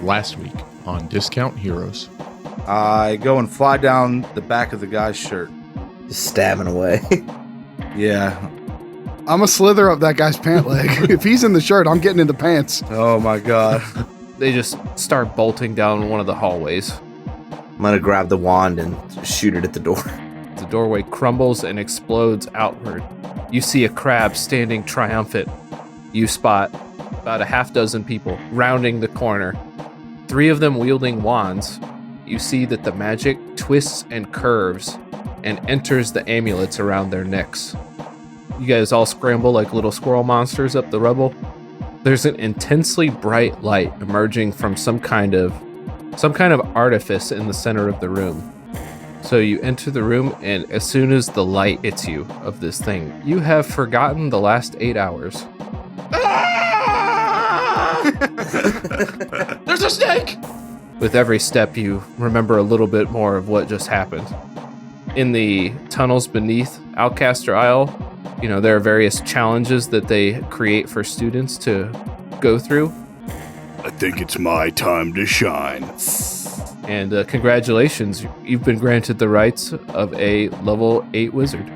last week on Discount Heroes. I go and fly down the back of the guy's shirt. Just stabbing away. Yeah. I'm gonna slither up that guy's pant leg. If he's in the shirt, I'm getting in the pants. Oh my god. They just start bolting down one of the hallways. I'm gonna grab the wand and shoot it at the door. The doorway crumbles and explodes outward. You see a crab standing triumphant. You spot about a half dozen people rounding the corner, 3 of them wielding wands. You see that the magic twists and curves and enters the amulets around their necks. You guys all scramble like little squirrel monsters up the rubble. There's an intensely bright light emerging from some kind of artifice in the center of the room. So you enter the room, and as soon as the light hits you of this thing, you have forgotten the last 8 hours. There's a snake! With every step, you remember a little bit more of what just happened. In the tunnels beneath Outcaster Isle, there are various challenges that they create for students to go through. I think it's my time to shine. And congratulations, you've been granted the rights of a level 8 wizard.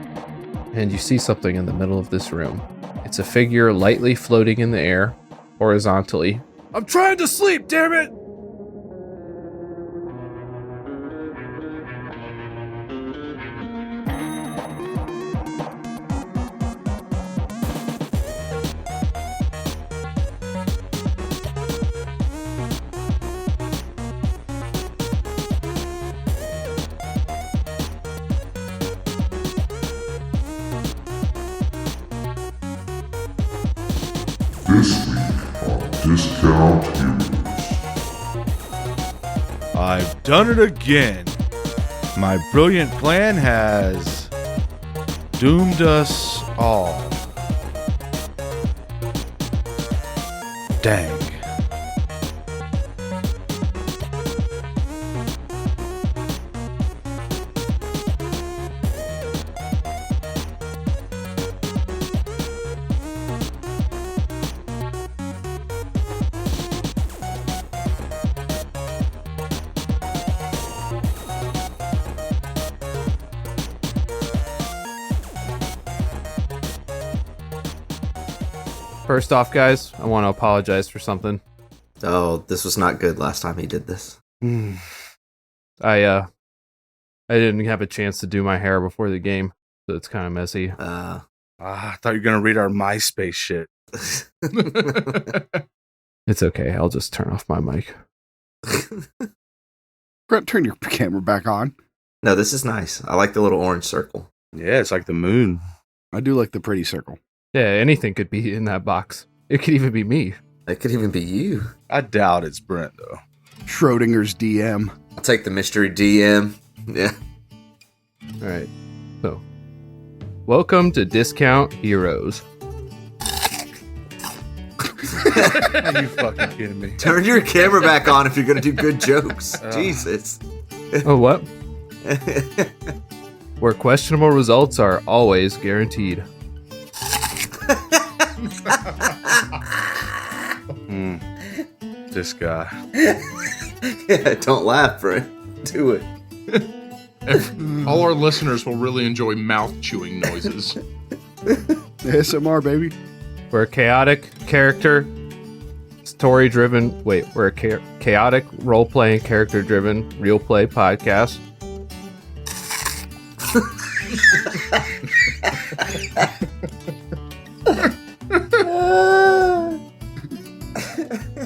And you see something in the middle of this room. It's a figure lightly floating in the air, horizontally. I'm trying to sleep, damn it! This week on Discount Heroes. I've done it again. My brilliant plan has doomed us all. Dang. First off, guys, I want to apologize for something. Oh, this was not good last time he did this. I didn't have a chance to do my hair before the game, so it's kind of messy. I thought you were going to read our MySpace shit. It's okay. I'll just turn off my mic. Brett, turn your camera back on. No, this is nice. I like the little orange circle. Yeah, it's like the moon. I do like the pretty circle. Yeah, anything could be in that box. It could even be me. It could even be you. I doubt it's Brent, though. Schrodinger's DM. I'll take the mystery DM. Yeah. All right. So, welcome to Discount Heroes. Are you fucking kidding me? Turn your camera back on if you're going to do good jokes. Jesus. Oh, what? Where questionable results are always guaranteed. This guy. Yeah, don't laugh, Brent. Do it. All our listeners will really enjoy mouth chewing noises. ASMR, baby. We're a chaotic character, story-driven... Wait, we're a chaotic role-playing, character-driven, real play podcast.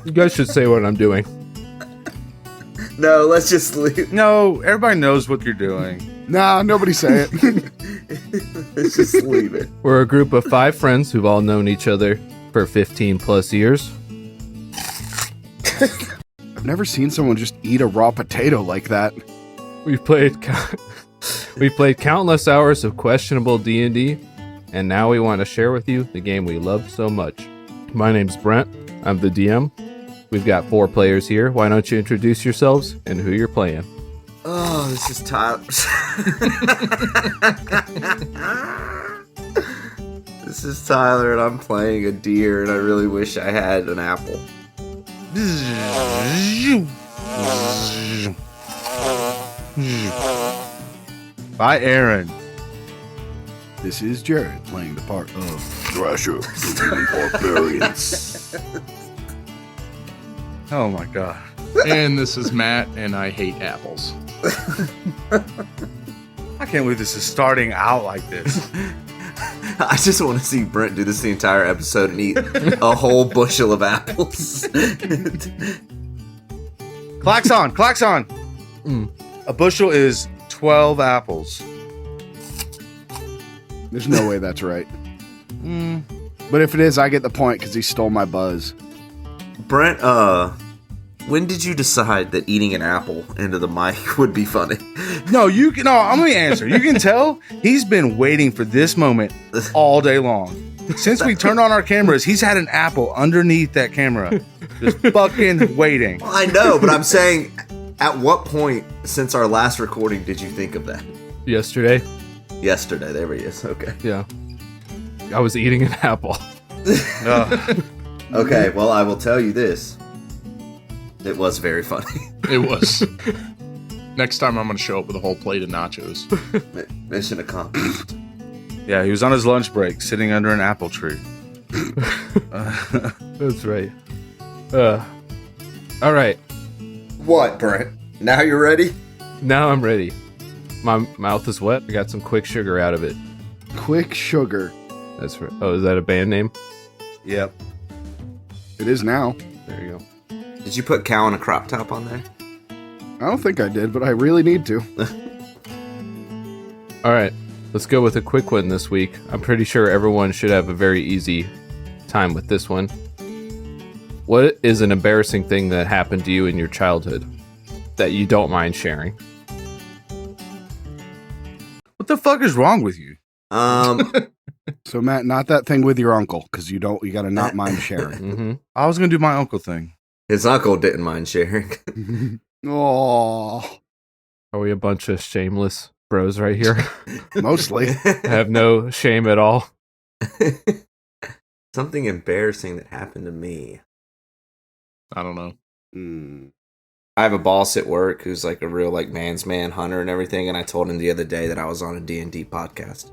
You guys should say what I'm doing. No, let's just leave. No, everybody knows what you're doing. Nah, nobody say it. Let's just leave it. We're a group of 5 friends who've all known each other for 15 plus years. I've never seen someone just eat a raw potato like that. We've played countless hours of questionable D&D, and now we want to share with you the game we love so much. My name's Brent. I'm the DM. We've got 4 players here. Why don't you introduce yourselves and who you're playing? Oh, this is Tyler. This is Tyler, and I'm playing a deer, and I really wish I had an apple. Bye, Aaron. This is Jared playing the part of Thrasher, the barbarians. Oh my god. And this is Matt, and I hate apples. I can't believe this is starting out like this. I just want to see Brent do this the entire episode and eat a whole bushel of apples. Klaxon, Klaxon. A bushel is 12 apples. There's no way that's right. But if it is, I get the point because he stole my buzz. Brent, when did you decide that eating an apple into the mic would be funny? No, I'm going to answer. You can tell he's been waiting for this moment all day long. Since we turned on our cameras, he's had an apple underneath that camera. Just fucking waiting. I know, but I'm saying, at what point since our last recording did you think of that? Yesterday, Yesterday, there he is. Okay. yeah, I was eating an apple. Okay, well, I will tell you this. It was very funny. It was. Next time I'm going to show up with a whole plate of nachos. Mission accomplished. Yeah, he was on his lunch break, sitting under an apple tree. That's right. All right. What, Brent? Now you're ready? Now I'm ready. My mouth is wet. I got some quick sugar out of it. Quick Sugar. That's right. Oh, is that a band name? Yep. It is now. There you go. Did you put cow in a crop top on there? I don't think I did, but I really need to. All right. Let's go with a quick one this week. I'm pretty sure everyone should have a very easy time with this one. What is an embarrassing thing that happened to you in your childhood that you don't mind sharing? What the fuck is wrong with you? So Matt, not that thing with your uncle, because you got to not mind sharing. Mm-hmm. I was going to do my uncle thing. His uncle didn't mind sharing. Oh, Are we a bunch of shameless bros right here? mostly. Have no shame at all. Something embarrassing that happened to me. I don't know. I have a boss at work who's like a real like man's man hunter and everything, and I told him the other day that I was on a D&D podcast.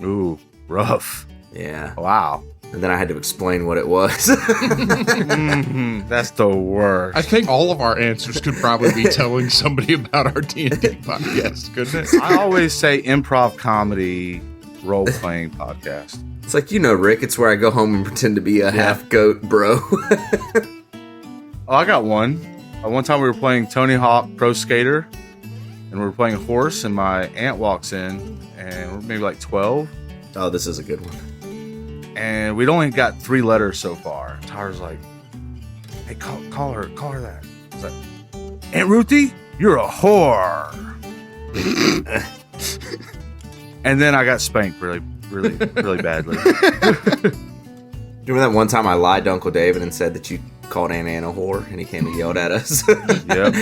Ooh, rough. Yeah. Wow. And then I had to explain what it was. That's the worst. I think all of our answers could probably be telling somebody about our D&D podcast, couldn't it? I always say improv comedy role-playing podcast. It's like, Rick, it's where I go home and pretend to be a half goat bro. Oh, I got one. One time we were playing Tony Hawk Pro Skater, and we were playing a horse, and my aunt walks in, and we're maybe like 12, Oh, this is a good one. and we'd only got 3 letters so far. Tyler's like, "Hey, call her that." I was like, "Aunt Ruthie, you're a whore." And then I got spanked really, really, really badly. Remember that one time I lied to Uncle David and said that you called Aunt Ann a whore, and he came and yelled at us? Yep.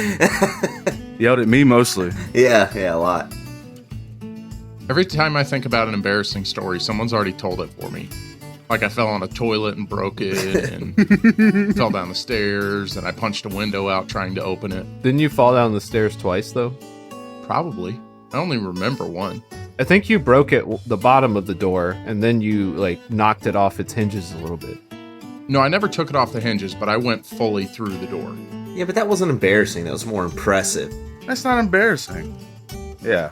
Yelled at me mostly. Yeah, a lot. Every time I think about an embarrassing story, someone's already told it for me. Like I fell on a toilet and broke it, and fell down the stairs, and I punched a window out trying to open it. Didn't you fall down the stairs twice, though? Probably. I only remember one. I think you broke the bottom of the door, and then you knocked it off its hinges a little bit. No, I never took it off the hinges, but I went fully through the door. Yeah, but that wasn't embarrassing. That was more impressive. That's not embarrassing. Yeah.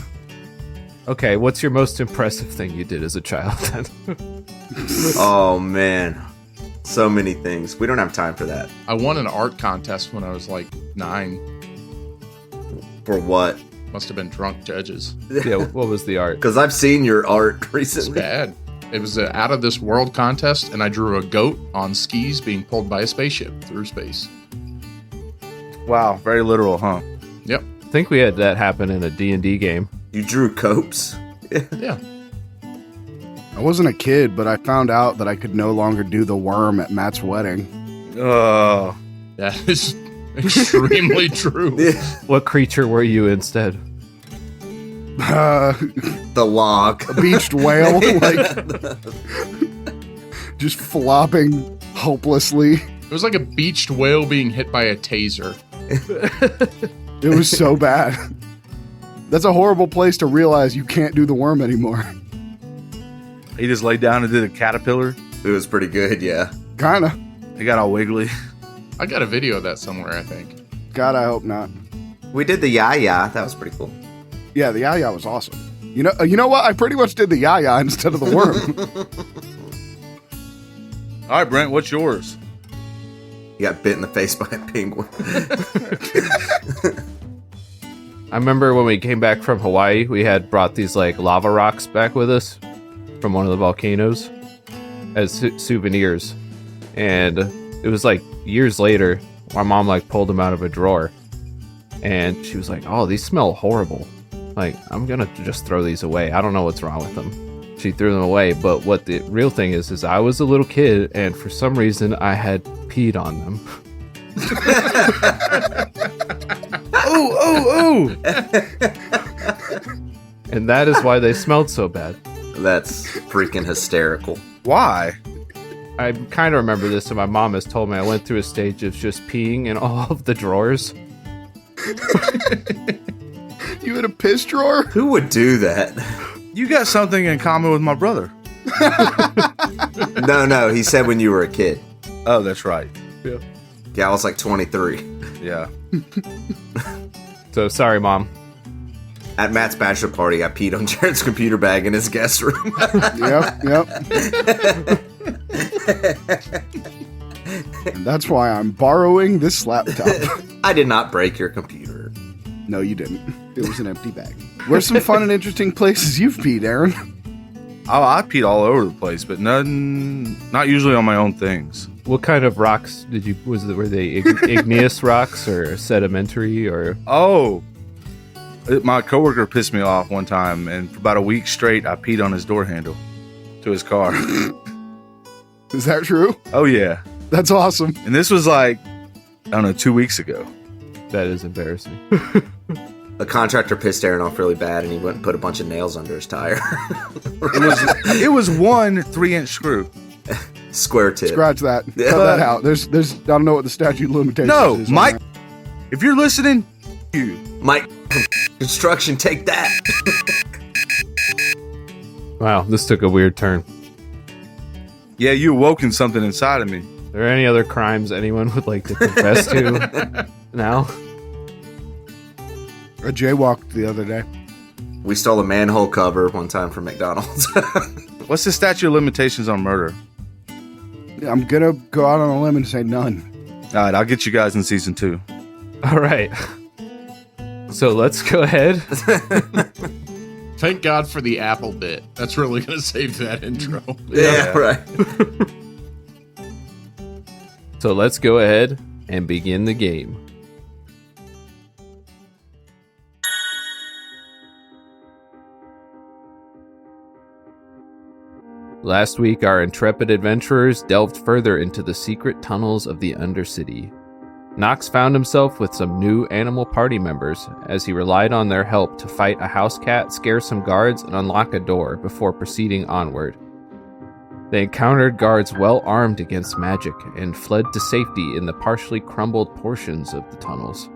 Okay, what's your most impressive thing you did as a child then? Oh, man. So many things. We don't have time for that. I won an art contest when I was like 9. For what? Must have been drunk judges. Yeah, what was the art? Because I've seen your art It's recently. bad. It was an out of this world contest, and I drew a goat on skis being pulled by a spaceship through space. Wow. Very literal, huh? Yep. I think we had that happen in a D&D game. You drew copes? Yeah. I wasn't a kid, but I found out that I could no longer do the worm at Matt's wedding. Oh. That is extremely true. What creature were you instead? The log. A beached whale, just flopping hopelessly. It was like a beached whale being hit by a taser. It was so bad. That's a horrible place to realize you can't do the worm anymore. He just laid down and did a caterpillar. It was pretty good, yeah. Kinda. He got all wiggly. I got a video of that somewhere, I think. God, I hope not. We did the ya-ya. That was pretty cool. Yeah, the ya-ya was awesome. You know what? I pretty much did the ya-ya instead of the worm. All right, Brent, what's yours? You got bit in the face by a penguin. I remember when we came back from Hawaii, we had brought these like lava rocks back with us from one of the volcanoes as souvenirs. And it was like years later, my mom like pulled them out of a drawer. And she was like, "Oh, these smell horrible. Like, I'm gonna just throw these away. I don't know what's wrong with them." She threw them away, but what the real thing is I was a little kid, and for some reason, I had peed on them. Oh! And that is why they smelled so bad. That's freaking hysterical. Why? I kind of remember this, and my mom has told me I went through a stage of just peeing in all of the drawers. You had a piss drawer? Who would do that? You got something in common with my brother. No, he said when you were a kid. Oh, that's right. Yeah, I was like 23. Yeah. So sorry, Mom. At Matt's bachelor party, I peed on Jared's computer bag in his guest room. Yep. And that's why I'm borrowing this laptop. I did not break your computer. No, you didn't. It was an empty bag. Where's some fun and interesting places you've peed, Aaron? Oh, I peed all over the place, but not usually on my own things. What kind of rocks were they igneous rocks or sedimentary or? Oh, my coworker pissed me off one time, and for about a week straight, I peed on his door handle to his car. Is that true? Oh, yeah. That's awesome. And this was like, I don't know, 2 weeks ago. That is embarrassing. A contractor pissed Aaron off really bad, and he went and put a bunch of nails under his tire. It was one 3-inch screw. Square tip. Scratch that. Yeah. Cut that out. There's. I don't know what the statute of limitations No, is. on Mike, that. if you're listening, you. Mike, construction, take that. Wow, this took a weird turn. Yeah, you awoken something inside of me. Are there any other crimes anyone would like to confess to now? I jaywalked the other day. We stole a manhole cover one time from McDonald's. What's the statute of limitations on murder? I'm gonna go out on a limb and say none. All right, I'll get you guys in season 2. All right. So let's go ahead. Thank God for the Apple bit. That's really going to save that intro. Yeah, right. So let's go ahead and begin the game. Last week, our intrepid adventurers delved further into the secret tunnels of the Undercity. Knox found himself with some new animal party members as he relied on their help to fight a house cat, scare some guards, and unlock a door before proceeding onward. They encountered guards well armed against magic and fled to safety in the partially crumbled portions of the tunnels.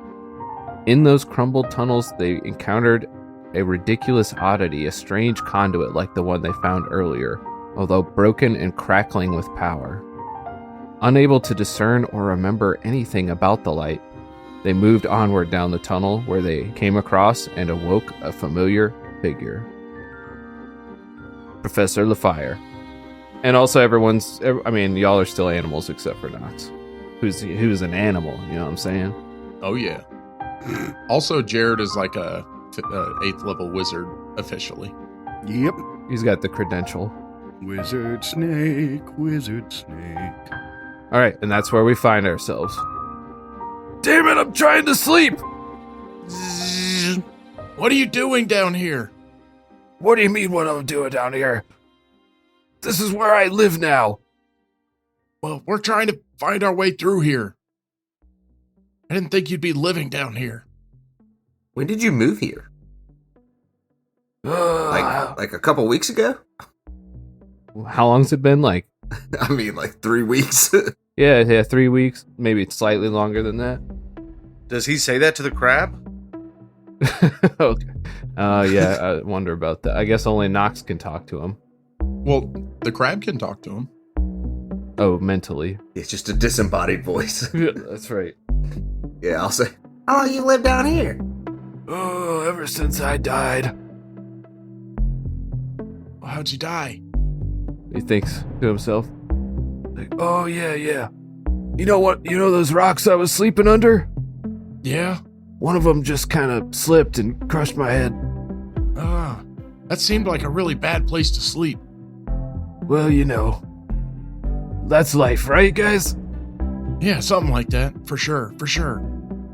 In those crumbled tunnels, they encountered a ridiculous oddity, a strange conduit like the one they found earlier, although broken and crackling with power. Unable to discern or remember anything about the light, they moved onward down the tunnel where they came across and awoke a familiar figure. Professor LaFire. And also y'all are still animals except for Knox, who's an animal, you know what I'm saying? Oh, yeah. Also, Jared is like a 8th level wizard officially. Yep. He's got the credential. Wizard snake, wizard snake. All right, and that's where we find ourselves. Damn it, I'm trying to sleep! What are you doing down here? What do you mean what I'm doing down here? This is where I live now. Well, we're trying to find our way through here. I didn't think you'd be living down here. When did you move here? Like a couple weeks ago? How long's it been? Like, I mean, like 3 weeks. yeah, 3 weeks, maybe it's slightly longer than that. Does he say that to the crab? Okay. Yeah, I wonder about that. I guess only Nox can talk to him. Well, the crab can talk to him. Oh, mentally. It's just a disembodied voice. That's right. Yeah, I'll say, how long you live down here? Oh, ever since I died. Well, how'd you die? He thinks to himself. Like, oh, yeah. You know what? You know those rocks I was sleeping under? Yeah? One of them just kind of slipped and crushed my head. Ah, that seemed like a really bad place to sleep. Well, you know. That's life, right, guys? Yeah, something like that. For sure.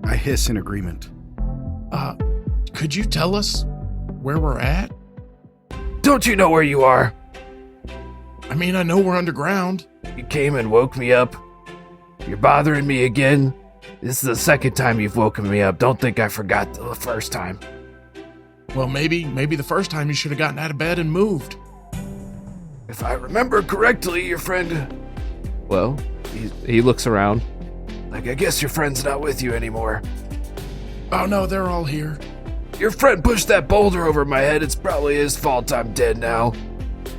I hiss in agreement. Could you tell us where we're at? Don't you know where you are? I mean, I know we're underground. You came and woke me up. You're bothering me again. This is the second time you've woken me up. Don't think I forgot the first time. Well, maybe the first time you should have gotten out of bed and moved. If I remember correctly, your friend... Well, he looks around. Like, I guess your friend's not with you anymore. Oh no, they're all here. Your friend pushed that boulder over my head. It's probably his fault I'm dead now.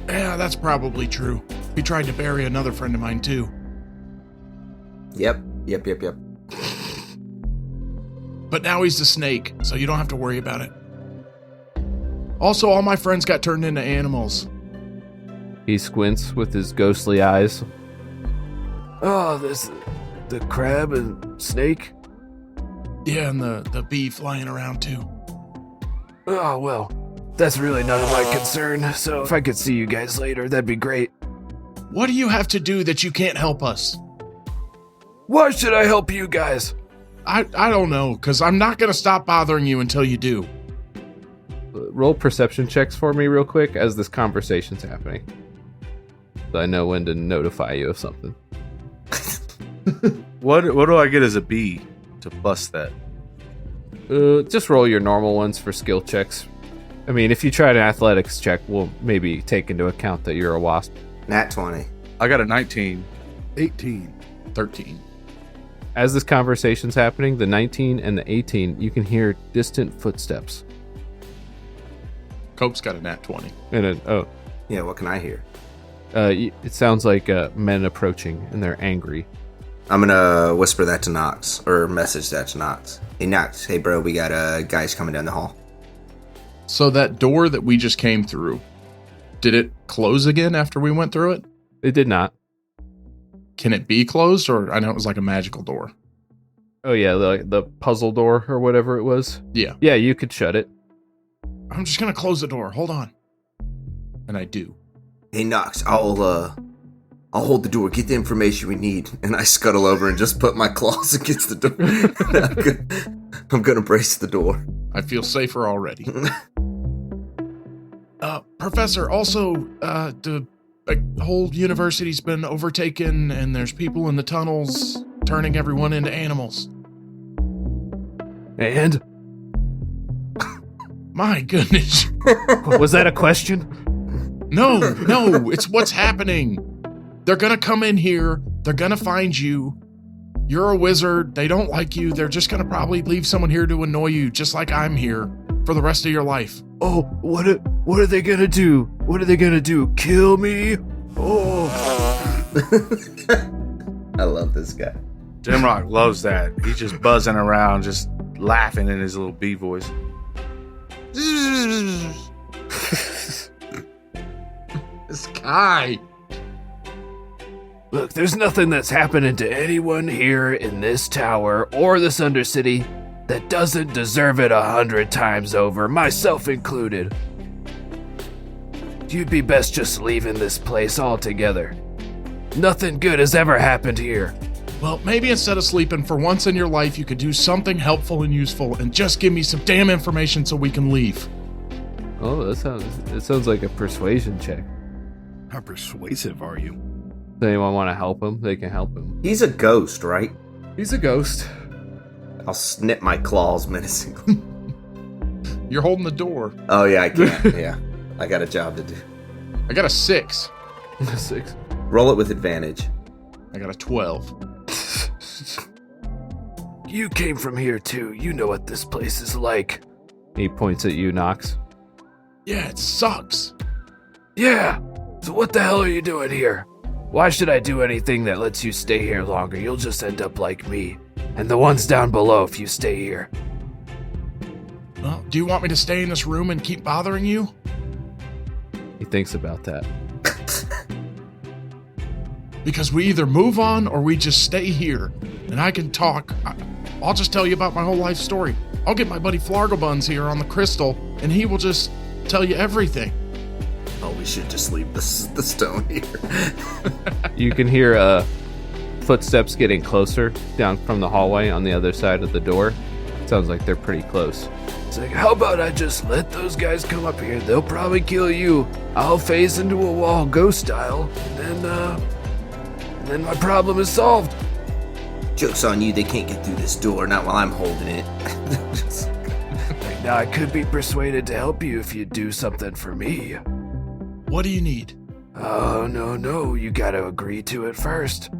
Yeah, that's probably true. He tried to bury another friend of mine too. Yep. But now he's the snake, so you don't have to worry about it. Also, all my friends got turned into animals. He squints with his ghostly eyes. Oh, the crab and snake? Yeah, and the bee flying around too. Oh, well, that's really none of my concern, so if I could see you guys later, that'd be great. What do you have to do that you can't help us? Why should I help you guys? I don't know, because I'm not going to stop bothering you until you do. Roll perception checks for me real quick as this conversation's happening. So I know when to notify you of something. What do I get as a B to bust that? Just roll your normal ones for skill checks. I mean, if you try an athletics check, we'll maybe take into account that you're a wasp. Nat 20. I got a 19. 18. 13. As this conversation's happening, the 19 and the 18, you can hear distant footsteps. Cope's got a nat 20. And Yeah, what can I hear? it sounds like men approaching, and they're angry. I'm gonna whisper that to Nox, or message that to Nox. Hey Nox, hey bro, we got guys coming down the hall. So that door that we just came through, did it close again after we went through it? It did not. Can it be closed, or I know it was like a magical door? Oh yeah, the puzzle door or whatever it was. Yeah. Yeah, you could shut it. I'm just gonna close the door. Hold on. And I do. Hey Nox, I'll hold the door. Get the information we need. And I scuttle over and just put my claws against the door. I'm gonna brace the door. I feel safer already. Professor, also, the whole university's been overtaken, and there's people in the tunnels turning everyone into animals. And? My goodness. Was that a question? No, it's what's happening. They're gonna come in here, they're gonna find you. You're a wizard, they don't like you, they're just gonna probably leave someone here to annoy you, just like I'm here, for the rest of your life. Oh, what are they gonna do? What are they gonna do? Kill me? Oh. I love this guy. Dimrock loves that. He's just buzzing around, just laughing in his little bee voice. This guy. Look, there's nothing that's happening to anyone here in this tower or this Undercity that doesn't deserve it 100 times over, myself included. You'd be best just leaving this place altogether. Nothing good has ever happened here. Well, maybe instead of sleeping for once in your life, you could do something helpful and useful and just give me some damn information so we can leave. Oh, it sounds like a persuasion check. How persuasive are you? Does anyone want to help him? They can help him. He's a ghost, right? He's a ghost. I'll snip my claws menacingly. You're holding the door. Oh yeah, I can't. Yeah, I got a job to do. I got a 6. 6. Roll it with advantage. I got a 12. you came from here too. You know what this place is like. He points at you, Knox. Yeah, it sucks. Yeah. So what the hell are you doing here? Why should I do anything that lets you stay here longer? You'll just end up like me. And the ones down below if you stay here. Well, do you want me to stay in this room and keep bothering you? He thinks about that. Because we either move on or we just stay here. And I can talk. I'll just tell you about my whole life story. I'll get my buddy Flargobuns here on the crystal, and he will just tell you everything. Oh, we should just leave the stone here. You can hear footsteps getting closer down from the hallway on the other side of the door. Sounds like they're pretty close. It's like, how about I just let those guys come up here? They'll probably kill you. I'll phase into a wall ghost style, and then my problem is solved. Joke's on you, they can't get through this door, not while I'm holding it. Now I could be persuaded to help you if you do something for me. What do you need? Oh, no, you gotta agree to it first.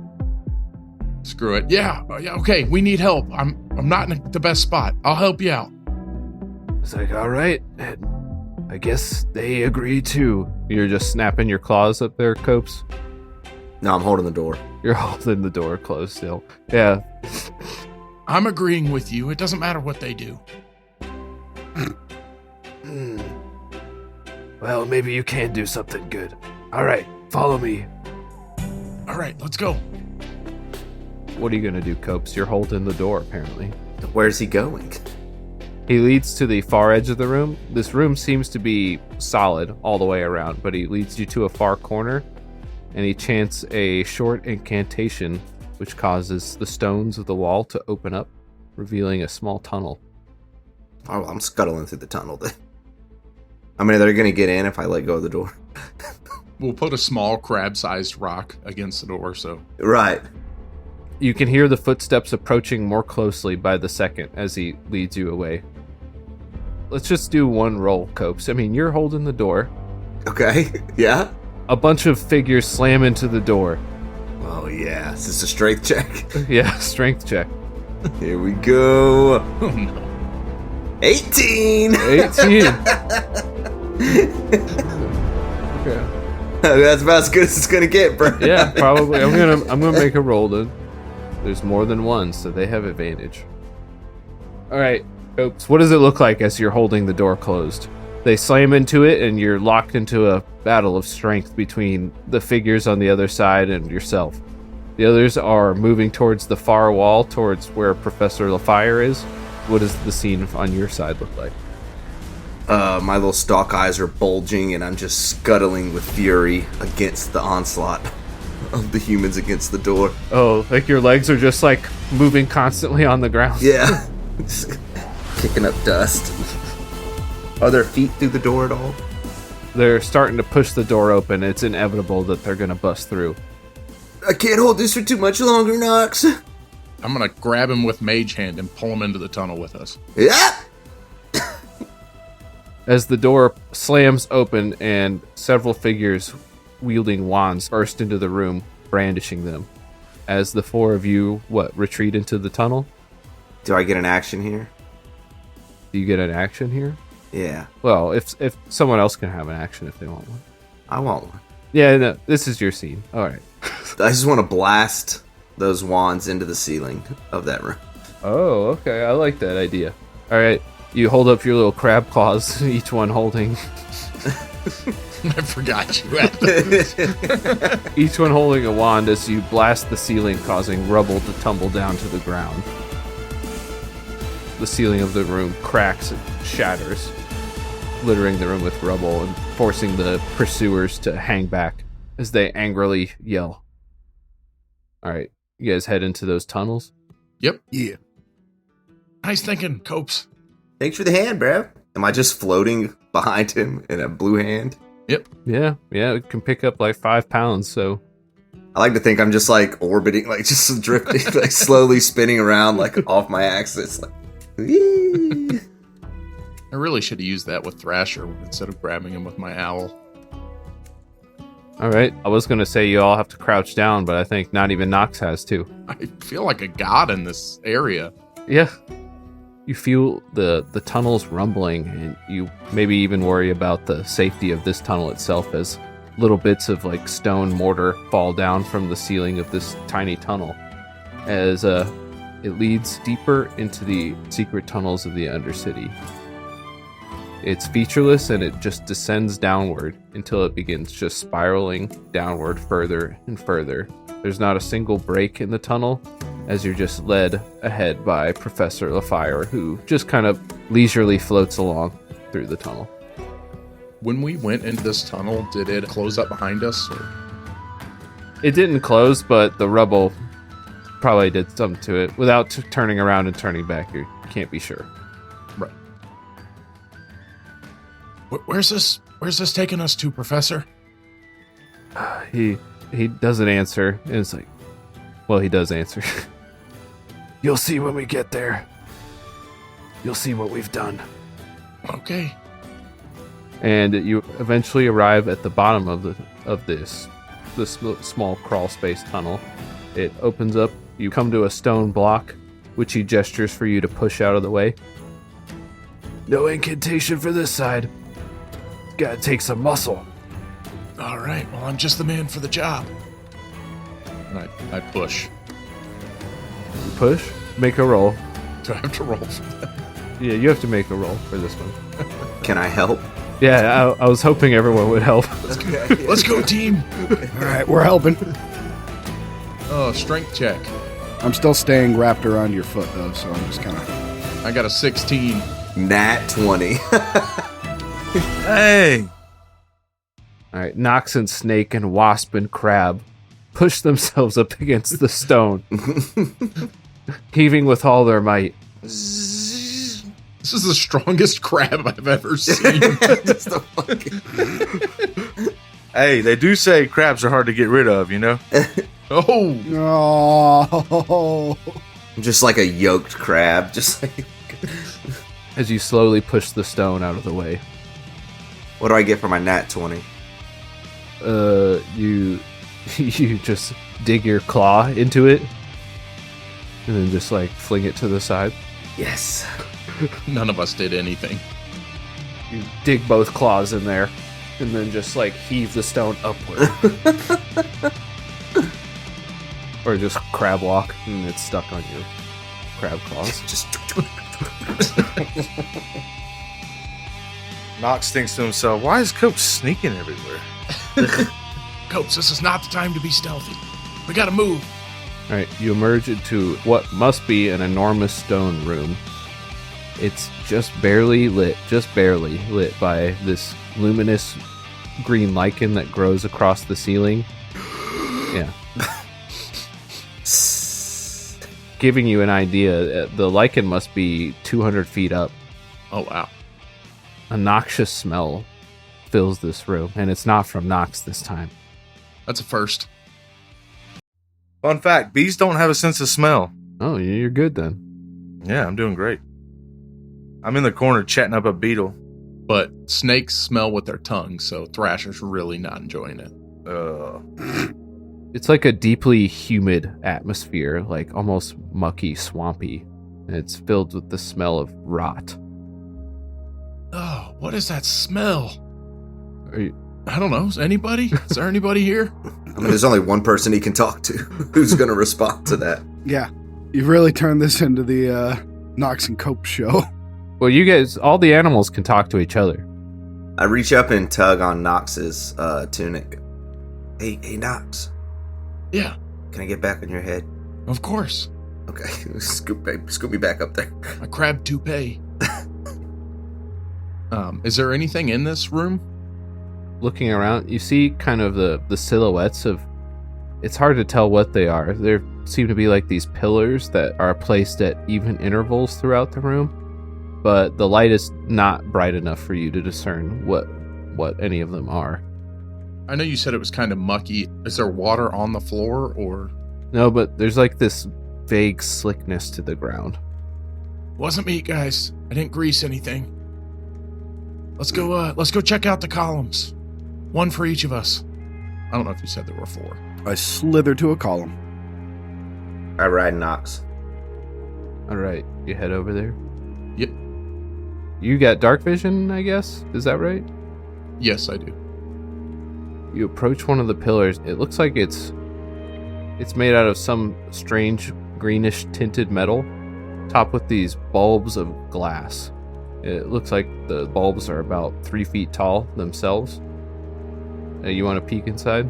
Screw it. Yeah, okay, we need help. I'm not in the best spot. I'll help you out. It's like, all right, I guess they agree too. You're just snapping your claws up there, Copes? No, I'm holding the door. You're holding the door closed still. Yeah. I'm agreeing with you. It doesn't matter what they do. Well, maybe you can do something good. All right, follow me. All right, let's go. What are you gonna do, Copes? You're holding the door, apparently. Where's he going? He leads to the far edge of the room. This room seems to be solid all the way around, but he leads you to a far corner, and he chants a short incantation, which causes the stones of the wall to open up, revealing a small tunnel. Oh, I'm scuttling through the tunnel then. I mean, they're going to get in if I let go of the door. We'll put a small crab-sized rock against the door, so... Right. You can hear the footsteps approaching more closely by the second as he leads you away. Let's just do one roll, Copes. I mean, you're holding the door. Okay, yeah? A bunch of figures slam into the door. Oh, yeah. Is this a strength check? Yeah, strength check. Here we go. Oh, no. 18! 18. Okay. That's about as good as it's gonna get, bro. Yeah, probably. I'm gonna make a roll then. There's more than one, so they have advantage. All right, Copes. What does it look like as you're holding the door closed? They slam into it, and you're locked into a battle of strength between the figures on the other side and yourself. The others are moving towards the far wall, towards where Professor LaFire is. What does the scene on your side look like? My little stalk eyes are bulging, and I'm just scuttling with fury against the onslaught of the humans against the door. Oh, like your legs are just like moving constantly on the ground. Yeah. Just kicking up dust. Are there feet through the door at all? They're starting to push the door open. It's inevitable that they're going to bust through. I can't hold this for too much longer, Knox. I'm gonna grab him with Mage Hand and pull him into the tunnel with us. Yeah. As the door slams open and several figures wielding wands burst into the room, brandishing them. As the four of you, retreat into the tunnel? Do I get an action here? Do you get an action here? Yeah. Well, if someone else can have an action if they want one. I want one. Yeah, no, this is your scene. All right. I just want to blast those wands into the ceiling of that room. Oh, okay. I like that idea. All right. You hold up your little crab claws, each one holding... I forgot you had those. Each one holding a wand as you blast the ceiling, causing rubble to tumble down to the ground. The ceiling of the room cracks and shatters, littering the room with rubble and forcing the pursuers to hang back as they angrily yell. All right, you guys head into those tunnels? Yep. Yeah. Nice thinking, Copes. Thanks for the hand, bro. Am I just floating behind him in a blue hand? Yep. Yeah, it can pick up like 5 pounds, so... I like to think I'm just like orbiting, like just drifting, like slowly spinning around, like off my axis. Like, whee! I really should have used that with Thrasher instead of grabbing him with my owl. All right, I was going to say you all have to crouch down, but I think not even Nox has to. I feel like a god in this area. Yeah. You feel the tunnels rumbling, and you maybe even worry about the safety of this tunnel itself as little bits of like stone mortar fall down from the ceiling of this tiny tunnel as it leads deeper into the secret tunnels of the Undercity. It's featureless and it just descends downward until it begins just spiraling downward further and further. There's not a single break in the tunnel as you're just led ahead by Professor Lafire, who just kind of leisurely floats along through the tunnel. When we went into this tunnel, did it close up behind us? Or? It didn't close, but the rubble probably did something to it. Without turning around and turning back, you can't be sure. Right. Where's this taking us to, Professor? He doesn't answer, and it's like, well, he does answer. You'll see when we get there. You'll see what we've done. Okay. And you eventually arrive at the bottom of this small crawl space tunnel. It opens up. You come to a stone block, which he gestures for you to push out of the way. No incantation for this side. Gotta take some muscle. All right. Well, I'm just the man for the job. And I push. You push. Make a roll. Do I have to roll for that? Yeah, you have to make a roll for this one. Can I help? Yeah, I was hoping everyone would help. Let's go, team. All right, we're helping. Oh, strength check. I'm still staying wrapped around your foot, though, so I'm just kind of... I got a 16. Nat 20. Hey. All right, Nox and Snake and Wasp and Crab push themselves up against the stone, heaving with all their might. This is the strongest crab I've ever seen. Just a fucking... Hey, they do say crabs are hard to get rid of, you know? Oh. Oh. Just like a yoked crab. Just like... As you slowly push the stone out of the way. What do I get for my nat 20? You just dig your claw into it, and then just like fling it to the side. Yes. None of us did anything. You dig both claws in there, and then just like heave the stone upward. Or just crab walk, and it's stuck on your crab claws. Just... Nox thinks to himself, why is Coach sneaking everywhere? Copes, this is not the time to be stealthy. We gotta move. All right, you emerge into what must be an enormous stone room. It's just barely lit by this luminous green lichen that grows across the ceiling. Yeah. Giving you an idea, the lichen must be 200 feet up. Oh, wow. A noxious smell fills this room, and it's not from Nox this time. That's a first. Fun fact, bees don't have a sense of smell. Oh, you're good then. Yeah, I'm doing great. I'm in the corner chatting up a beetle. But snakes smell with their tongues, so Thrasher's really not enjoying it. It's like a deeply humid atmosphere, like almost mucky, swampy, and it's filled with the smell of rot. Oh, what is that smell? Are you, I don't know. Is anybody? Is there anybody here? I mean, there's only one person he can talk to who's going to respond to that. Yeah, you've really turned this into the Nox and Cope show. well, you guys, all the animals can talk to each other. I reach up and tug on Nox's tunic. Hey, Nox. Yeah, Can I get back on your head? of course. Okay, scoop me back up there. A crab toupee. Is there anything in this room? Looking around, you see kind of the silhouettes of... It's hard to tell what they are. There seem to be like these pillars that are placed at even intervals throughout the room, but the light is not bright enough for you to discern what any of them are. I know you said it was kind of mucky. Is there water on the floor, or... No, but there's like this vague slickness to the ground. Wasn't me, guys. I didn't grease anything. Let's go check out the columns. One for each of us. I don't know if you said there were 4. I slither to a column. I ride Nox. All right. You head over there. Yep. You got dark vision, I guess? Is that right? Yes, I do. You approach one of the pillars. It looks like it's made out of some strange greenish tinted metal, topped with these bulbs of glass. It looks like the bulbs are about 3 feet tall themselves. You want to peek inside?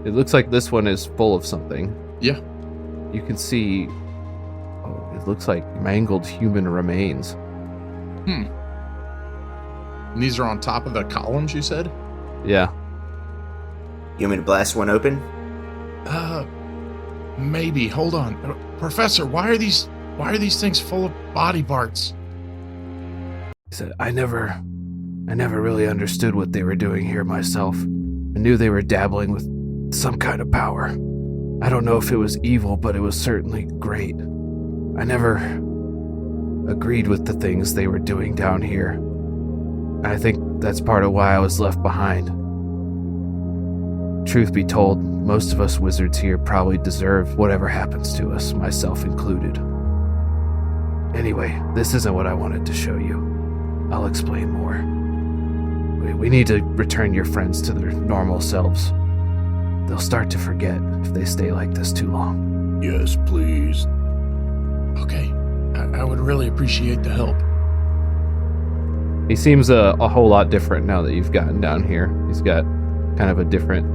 It looks like this one is full of something. Yeah. You can see... Oh, it looks like mangled human remains. And these are on top of the columns, you said? Yeah. You want me to blast one open? Maybe. Hold on. Professor, why are these things full of body parts? He said, I never really understood what they were doing here myself. I knew they were dabbling with some kind of power. I don't know if it was evil, but it was certainly great. I never agreed with the things they were doing down here. I think that's part of why I was left behind. Truth be told, most of us wizards here probably deserve whatever happens to us, myself included. Anyway, this isn't what I wanted to show you. I'll explain more. We need to return your friends to their normal selves. They'll start to forget if they stay like this too long. Yes, please. Okay. I would really appreciate the help. He seems a whole lot different now that you've gotten down here. He's got kind of a different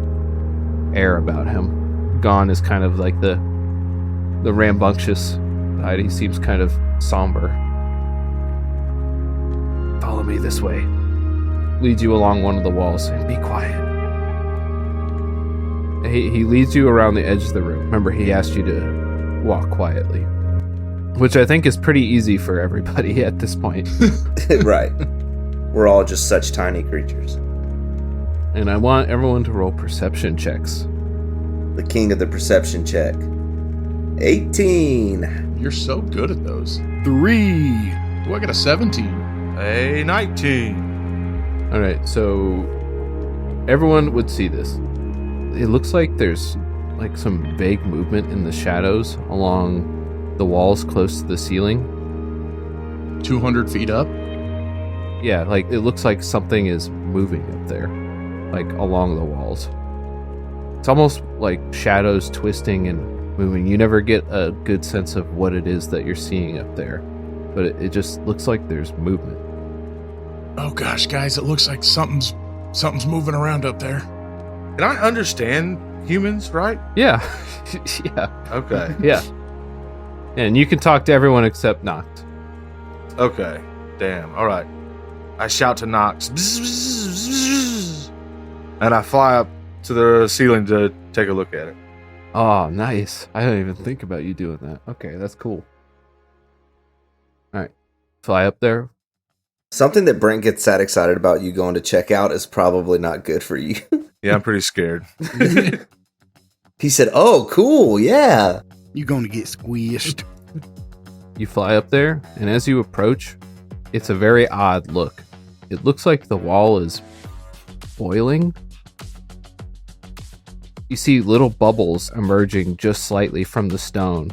air about him. Gon is kind of like the rambunctious side. He seems kind of somber. Follow me this way. Leads you along one of the walls and be quiet. He leads you around the edge of the room. Remember, he asked you to walk quietly, which I think is pretty easy for everybody at this point. Right. We're all just such tiny creatures. And I want everyone to roll perception checks. The king of the perception check. 18. You're so good at those. 3. Oh, I got a 17. A 19. All right, so everyone would see this. It looks like there's like some vague movement in the shadows along the walls close to the ceiling. 200 feet up? Yeah, like it looks like something is moving up there, like along the walls. It's almost like shadows twisting and moving. You never get a good sense of what it is that you're seeing up there, but it just looks like there's movement. Oh gosh, guys, it looks like something's moving around up there. Can I understand humans, right? Yeah, yeah, Okay. yeah. And you can talk to everyone except Noct. Okay. Damn. All right. I shout to Nox. And I fly up to the ceiling to take a look at it. Oh, nice. I didn't even think about you doing that. Okay, that's cool. All right. Fly up there. Something that Brent gets that excited about you going to check out is probably not good for you. Yeah, I'm pretty scared. He said, oh, cool, yeah. You're going to get squished. You fly up there, and as you approach, it's a very odd look. It looks like the wall is boiling. You see little bubbles emerging just slightly from the stone,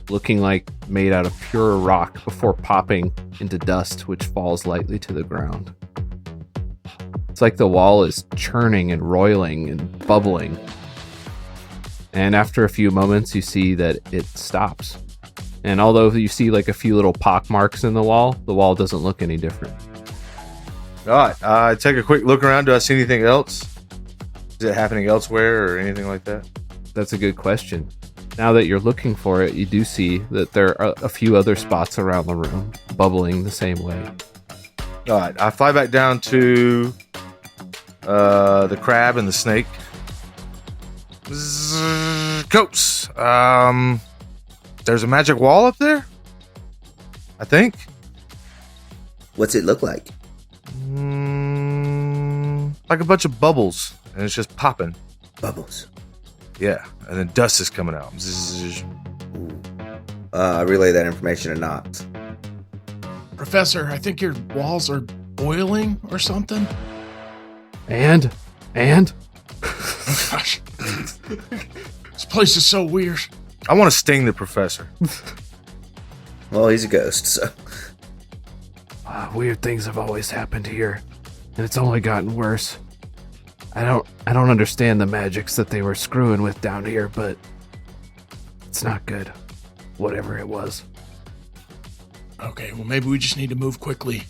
looking like made out of pure rock before popping into dust, which falls lightly to the ground. It's like the wall is churning and roiling and bubbling. And after a few moments, you see that it stops. And although you see like a few little pock marks in the wall doesn't look any different. All right. I take a quick look around. Do I see anything else? Is it happening elsewhere or anything like that? That's a good question. Now that you're looking for it, you do see that there are a few other spots around the room bubbling the same way. All right. I fly back down to the crab and the snake. Coats. There's a magic wall up there? I think. What's it look like? Like a bunch of bubbles, and it's just popping. Bubbles. Yeah, and then dust is coming out. Zzz. I relay that information to Knox. Professor, I think your walls are boiling or something. And? Oh, gosh. This place is so weird. I want to sting the professor. Well, he's a ghost, so. Weird things have always happened here, and it's only gotten worse. I don't understand the magics that they were screwing with down here, but it's not good. Whatever it was. Okay, well, maybe we just need to move quickly.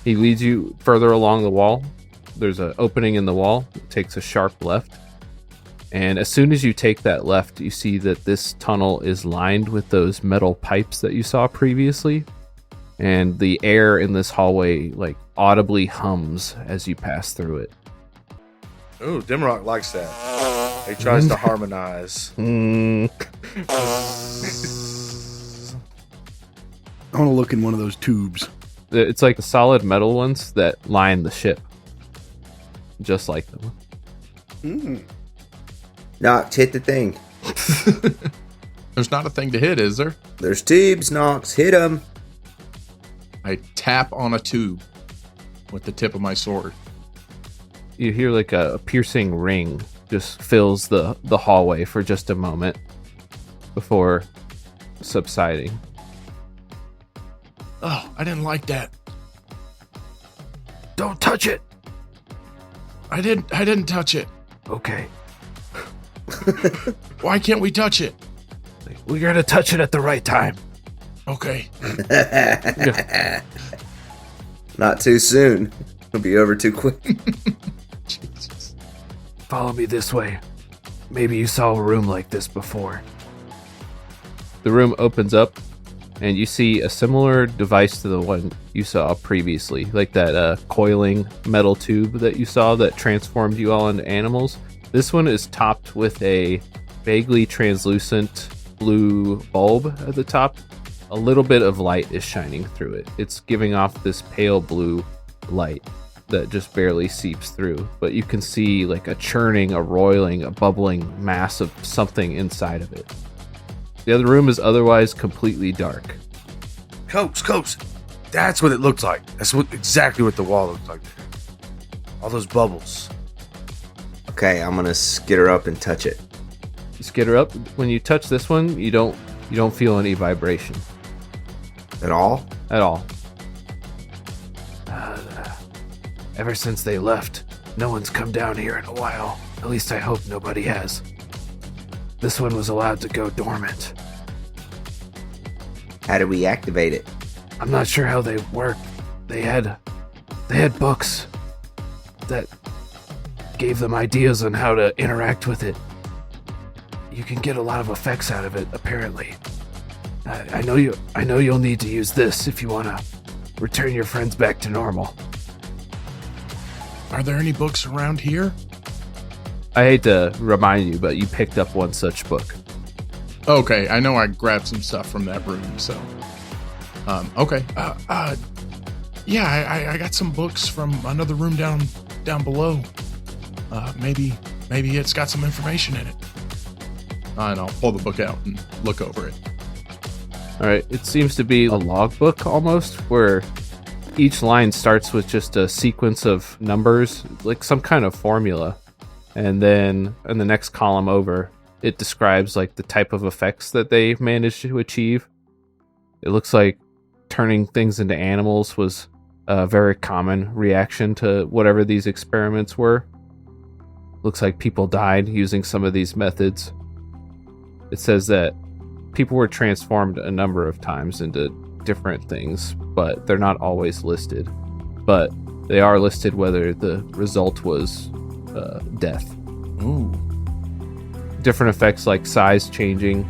He leads you further along the wall. There's an opening in the wall. It takes a sharp left. And as soon as you take that left, you see that this tunnel is lined with those metal pipes that you saw previously. And the air in this hallway like audibly hums as you pass through it. Ooh, Dimrock likes that. He tries to harmonize. I want to look in one of those tubes. It's like the solid metal ones that line the ship. Just like them. Nox, hit the thing. There's not a thing to hit, is there? There's tubes, Nox. Hit them. I tap on a tube with the tip of my sword. You hear like a piercing ring just fills the hallway for just a moment before subsiding. Oh, I didn't like that. Don't touch it. I didn't touch it. Okay. Why can't we touch it? We're gonna touch it at the right time. Okay. Not too soon. It'll be over too quick. Jesus. Follow me this way. Maybe you saw a room like this before. The room opens up, and you see a similar device to the one you saw previously, like that coiling metal tube that you saw that transformed you all into animals. This one is topped with a vaguely translucent blue bulb at the top. A little bit of light is shining through it. It's giving off this pale blue light that just barely seeps through, but you can see like a churning, a roiling, a bubbling mass of something inside of it. The other room is otherwise completely dark. Coach, that's what it looks like. That's exactly what the wall looks like. All those bubbles. Okay, I'm gonna skitter up and touch it. You skitter up. When you touch this one, you don't feel any vibration At all? at all. Ever since they left, no one's come down here in a while. At least I hope nobody has. This one was allowed to go dormant. How do we activate it? I'm not sure how they work. They had books that gave them ideas on how to interact with it. You can get a lot of effects out of it, apparently. I know you'll need to use this if you want to return your friends back to normal. Are there any books around here? I hate to remind you, but you picked up one such book. Okay, I know I grabbed some stuff from that room, so. Okay. Yeah, I got some books from another room down below. Maybe it's got some information in it. And I'll pull the book out and look over it. All right, it seems to be a logbook almost, where each line starts with just a sequence of numbers, like some kind of formula. And then in the next column over, it describes like the type of effects that they managed to achieve. It looks like turning things into animals was a very common reaction to whatever these experiments were. Looks like people died using some of these methods. It says that people were transformed a number of times into different things, but they're not always listed. But they are listed whether the result was death. Ooh. Different effects like size changing,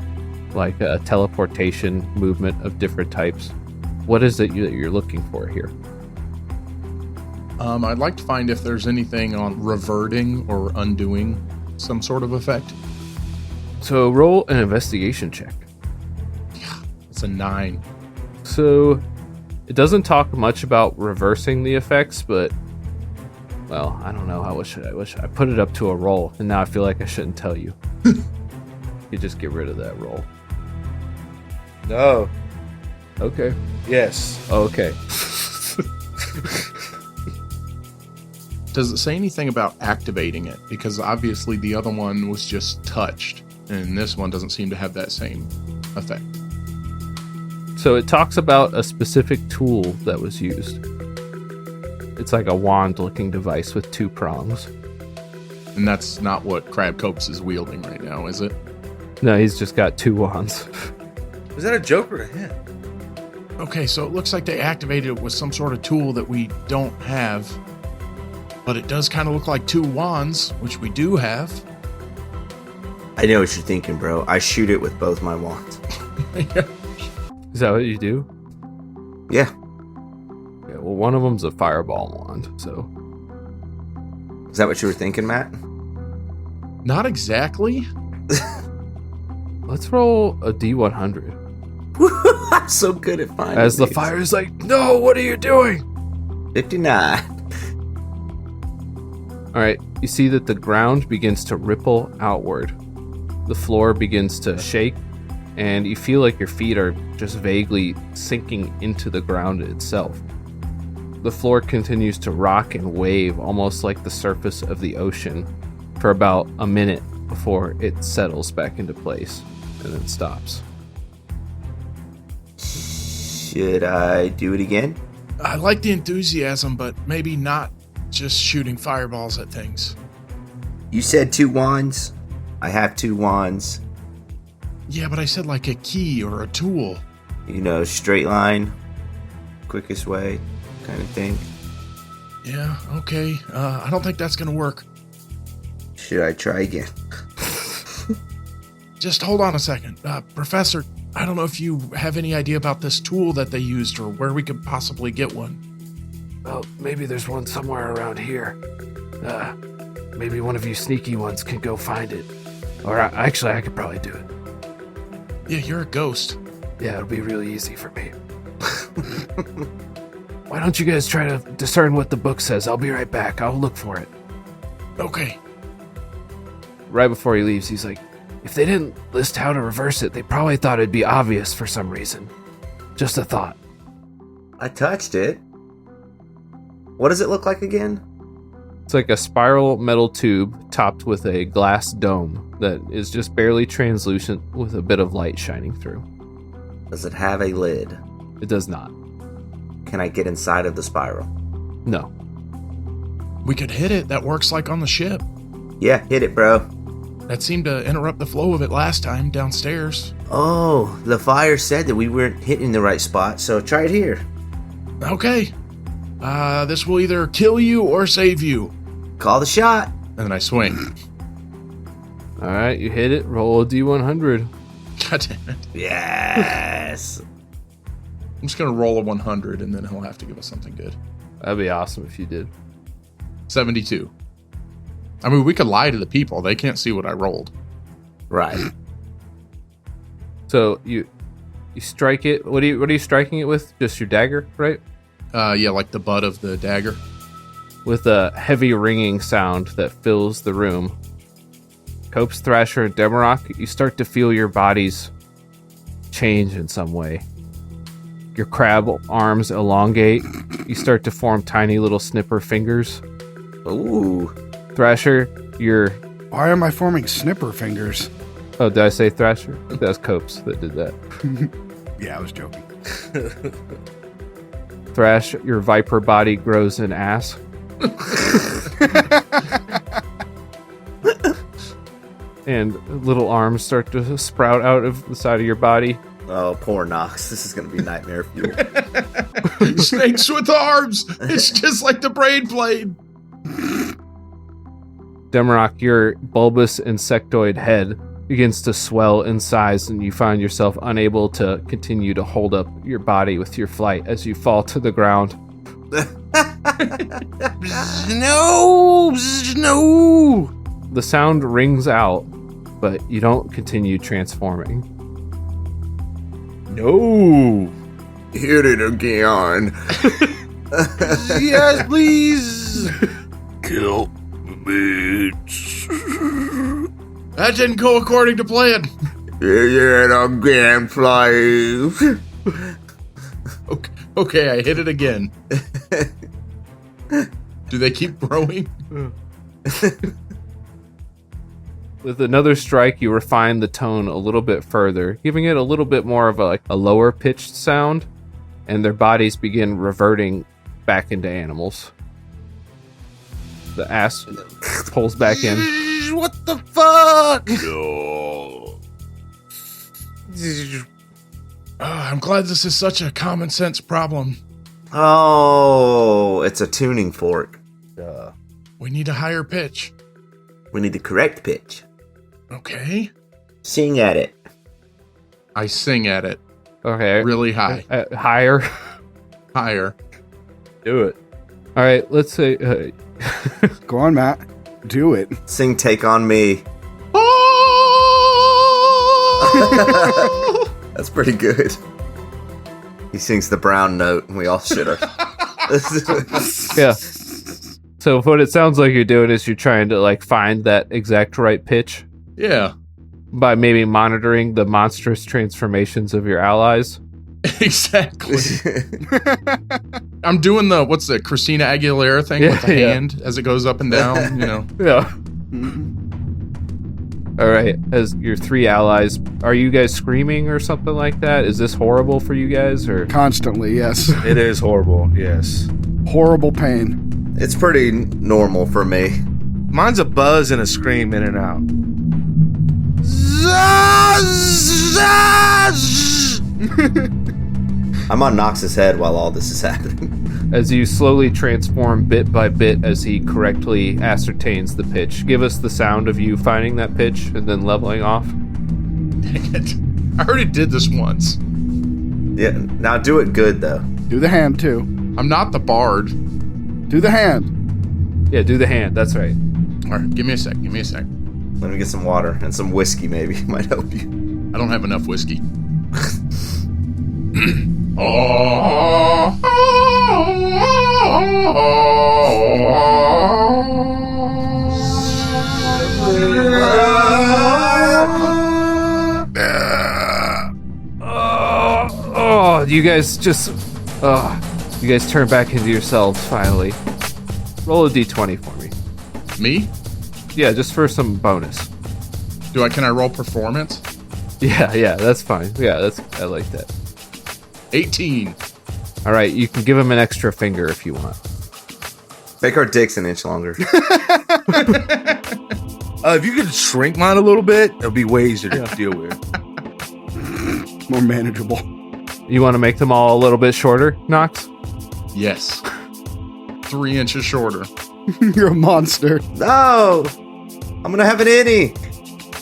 like teleportation, movement of different types. What is it that you're looking for here? I'd like to find if there's anything on reverting or undoing some sort of effect. So roll an investigation check. It's a 9. So it doesn't talk much about reversing the effects, but well, I don't know. I wish I put it up to a roll, and now I feel like I shouldn't tell you. You just get rid of that roll. No. Okay. Yes. Okay. Does it say anything about activating it? Because obviously the other one was just touched, and this one doesn't seem to have that same effect. So it talks about a specific tool that was used. It's like a wand-looking device with 2 prongs. And that's not what Crab Copes is wielding right now, is it? No, he's just got 2 wands. Was that a joke or a hint? Okay, so it looks like they activated it with some sort of tool that we don't have. But it does kind of look like 2 wands, which we do have. I know what you're thinking, bro. I shoot it with both my wands. Is that what you do? Yeah. Yeah, well, one of them's a fireball wand, so... Is that what you were thinking, Matt? Not exactly. Let's roll a D100. I'm so good at finding As the these. fire's like, no, what are you doing? 59. All right, you see that the ground begins to ripple outward. The floor begins to shake, and you feel like your feet are just vaguely sinking into the ground itself. The floor continues to rock and wave almost like the surface of the ocean for about a minute before it settles back into place and then stops. Should I do it again? I like the enthusiasm, but maybe not just shooting fireballs at things. You said 2 wands. I have 2 wands. Yeah, but I said like a key or a tool. You know, straight line, quickest way, kind of thing. Yeah, okay. I don't think that's gonna work. Should I try again? Just hold on a second. Professor, I don't know if you have any idea about this tool that they used or where we could possibly get one. Well, maybe there's one somewhere around here. Maybe one of you sneaky ones can go find it. Or actually, I could probably do it. Yeah, you're a ghost. Yeah, it'll be really easy for me. Why don't you guys try to discern what the book says? I'll be right back. I'll look for it. Okay. Right before he leaves, he's like, if they didn't list how to reverse it, they probably thought it'd be obvious for some reason. Just a thought. I touched it. What does it look like again? It's like a spiral metal tube topped with a glass dome that is just barely translucent with a bit of light shining through. Does it have a lid? It does not. Can I get inside of the spiral? No. We could hit it. That works like on the ship. Yeah, hit it, bro. That seemed to interrupt the flow of it last time downstairs. Oh, the fire said that we weren't hitting the right spot, so try it here. Okay. This will either kill you or save you. Call the shot. And then I swing. All right, you hit it. Roll a D100. God damn it. Yes. I'm just going to roll a 100 and then he'll have to give us something good. That'd be awesome if you did. 72. I mean, we could lie to the people. They can't see what I rolled. Right. So you strike it. What are you striking it with? Just your dagger, right? Yeah, like the butt of the dagger. With a heavy ringing sound that fills the room. Copes, Thrasher, and Demarok, you start to feel your bodies change in some way. Your crab arms elongate. You start to form tiny little snipper fingers. Ooh. Thrasher, your... Why am I forming snipper fingers? Oh, did I say Thrasher? That was Copes that did that. Yeah, I was joking. Thrash, your viper body grows an ass. And little arms start to sprout out of the side of your body. Oh, poor Nox. This is going to be nightmare fuel. Snakes with arms. It's just like the brain blade. Demarok, your bulbous insectoid head begins to swell in size, and you find yourself unable to continue to hold up your body with your flight as you fall to the ground. No! No! The sound rings out, but you don't continue transforming. No! Hit it again. Yes, please! Kill the bitch. That didn't go according to plan. Hit it again, please. Okay, I hit it again. Do they keep growing? With another strike, you refine the tone a little bit further, giving it a little bit more of a lower pitched sound, and their bodies begin reverting back into animals. The ass pulls back in. What the fuck? No. I'm glad this is such a common sense problem. Oh, it's a tuning fork. We need a higher pitch. We need the correct pitch. Okay. Sing at it. I sing at it Okay. really high. Higher. Higher. Do it. All right, let's say... Go on, Matt. Do it. Sing Take On Me. That's pretty good. He sings the brown note and we all shit our... yeah. So what it sounds like you're doing is you're trying to find that exact right pitch Yeah. by maybe monitoring the monstrous transformations of your allies. Exactly. I'm doing what's the Christina Aguilera thing with the hand as it goes up and down, Yeah. All right. As your 3 allies, are you guys screaming or something like that? Is this horrible for you guys or? Constantly, yes. It is horrible, yes. Horrible pain. It's pretty normal for me. Mine's a buzz and a scream in and out. I'm on Nox's head while all this is happening. As you slowly transform bit by bit as he correctly ascertains the pitch. Give us the sound of you finding that pitch and then leveling off. Dang it. I already did this once. Yeah, now do it good though. Do the hand, too. I'm not the bard. Do the hand. Yeah, do the hand. That's right. All right, give me a sec. Let me get some water and some whiskey maybe. Might help you. I don't have enough whiskey. You guys just... you guys turn back into yourselves, finally. Roll a d20 for me. Me? Yeah, just for some bonus. Can I roll performance? Yeah, that's fine. Yeah, I like that. 18. All right, you can give him an extra finger if you want. Make our dicks an inch longer. If you could shrink mine a little bit, it'll be way easier to deal with. More manageable. You want to make them all a little bit shorter, Nox? Yes. 3 inches shorter. You're a monster. No! I'm gonna have an innie!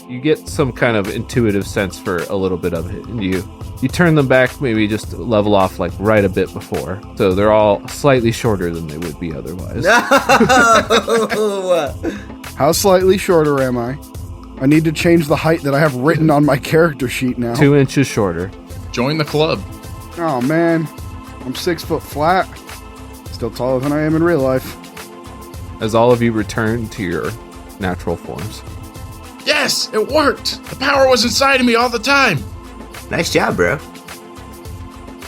You get some kind of intuitive sense for a little bit of it, and you turn them back, maybe just level off right a bit before. So they're all slightly shorter than they would be otherwise. No! How slightly shorter am I? I need to change the height that I have written on my character sheet now. 2 inches shorter. Join the club. Oh, man. I'm 6 foot flat. Still taller than I am in real life. As all of you return to your natural forms. Yes, it worked. The power was inside of me all the time. Nice job, bro.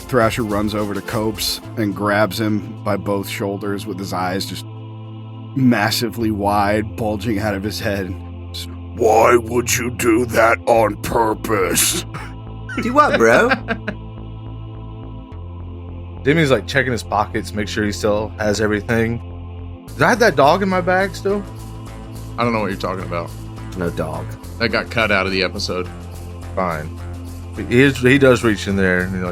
Thrasher runs over to Copes and grabs him by both shoulders with his eyes just massively wide, bulging out of his head. Why would you do that on purpose? Do what, bro? Demi's checking his pockets, make sure he still has everything. Did I have that dog in my bag still? I don't know what you're talking about. No dog. That got cut out of the episode. Fine. He does reach in there and he's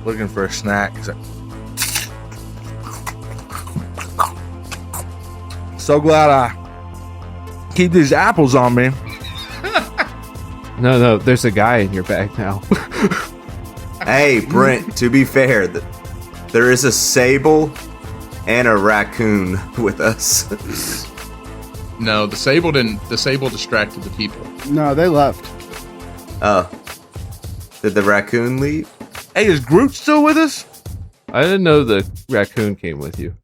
looking for a snack. He's so glad I keep these apples on me. No, there's a guy in your bag now. Hey, Brent, to be fair, there is a sable and a raccoon with us. No, the sable distracted the people. No, they left. Oh. Did the raccoon leave? Hey, is Groot still with us? I didn't know the raccoon came with you.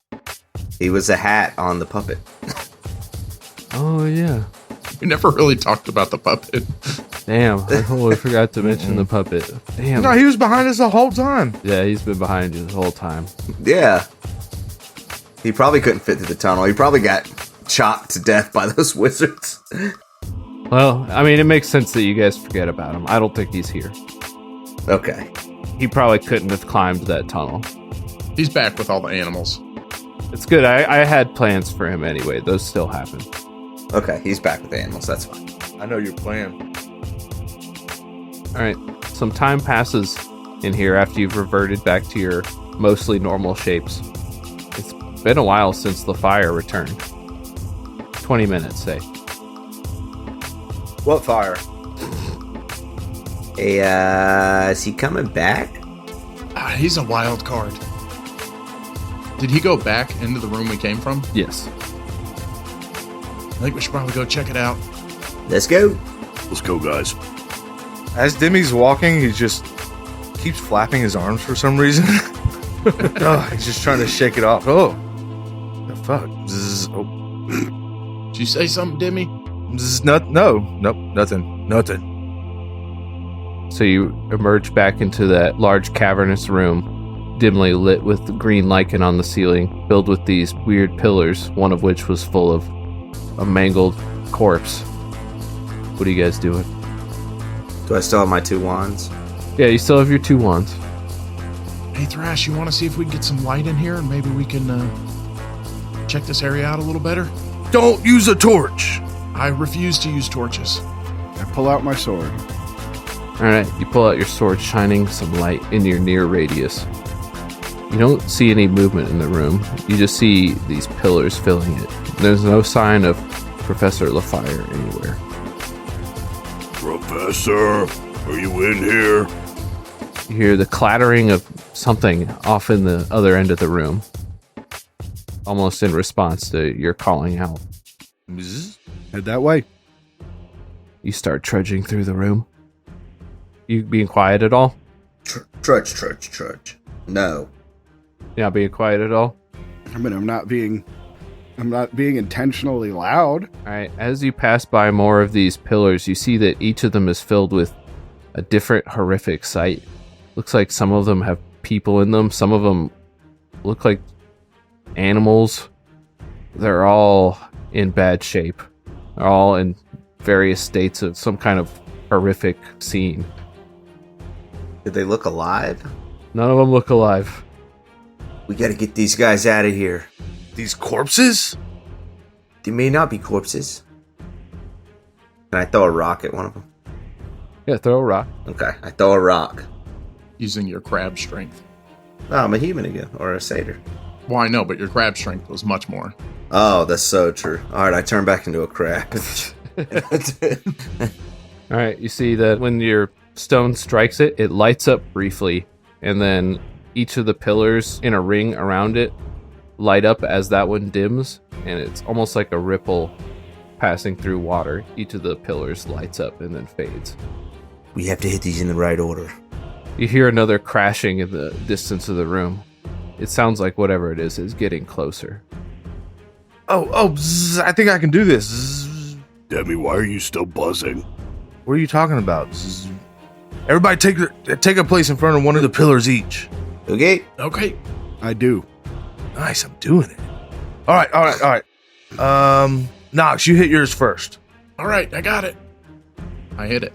He was a hat on the puppet. Oh, yeah. We never really talked about the puppet. Damn, I totally forgot to mention the puppet. Damn. No, he was behind us the whole time. Yeah, he's been behind you the whole time. Yeah. He probably couldn't fit through the tunnel. He probably got chopped to death by those wizards. Well, I mean, it makes sense that you guys forget about him. I don't think he's here. Okay. He probably couldn't have climbed that tunnel. He's back with all the animals. It's good. I had plans for him anyway. Those still happen. Okay, he's back with the animals. That's fine. I know your plan. All right. Some time passes in here after you've reverted back to your mostly normal shapes. It's been a while since the fire returned. 20 minutes, say. What fire? Hey, is he coming back? He's a wild card. Did he go back into the room we came from? Yes. I think we should probably go check it out. Let's go. Let's go, guys. As Demi's walking, he just keeps flapping his arms for some reason. Oh, he's just trying to shake it off. Oh, the fuck? Zzz, oh. Did you say something, Demi? Zzz, nope, nothing. So you emerge back into that large cavernous room, dimly lit with green lichen on the ceiling, filled with these weird pillars, one of which was full of a mangled corpse. What are you guys doing? Do I still have my 2 wands? Yeah, you still have your 2 wands. Hey, Thrash, you want to see if we can get some light in here and maybe we can check this area out a little better? Don't use a torch. I refuse to use torches. I pull out my sword. Alright, you pull out your sword, shining some light in your near radius. You don't see any movement in the room. You just see these pillars filling it. There's no sign of Professor LaFire anywhere. Professor, are you in here? You hear the clattering of something off in the other end of the room, almost in response to your calling out. Zzz. Head that way. You start trudging through the room. You being quiet at all? Trudge. No. You're not being quiet at all? I mean, I'm not being intentionally loud. All right, as you pass by more of these pillars, you see that each of them is filled with a different horrific sight. Looks like some of them have people in them. Some of them look like animals. They're all in bad shape. They're all in various states of some kind of horrific scene. Did they look alive? None of them look alive. We gotta get these guys out of here. These corpses? They may not be corpses. Can I throw a rock at one of them? Yeah, throw a rock. Okay, I throw a rock. Using your crab strength. Oh, I'm a human again, or a satyr. Well, I know, but your crab strength was much more. Oh, that's so true. All right, I turn back into a crab. All right, you see that when your stone strikes it, it lights up briefly, and then each of the pillars in a ring around it light up as that one dims, and it's almost like a ripple passing through water. Each of the pillars lights up and then fades. We have to hit these in the right order. You hear another crashing in the distance of the room. It sounds like whatever it is getting closer. Zzz, I think I can do this. Zzz. Demi, why are you still buzzing? What are you talking about? Zzz. Everybody take a place in front of one of the pillars each. Okay. Okay. I do. Nice, I'm doing it. All right. Nox, you hit yours first. All right, I got it. I hit it.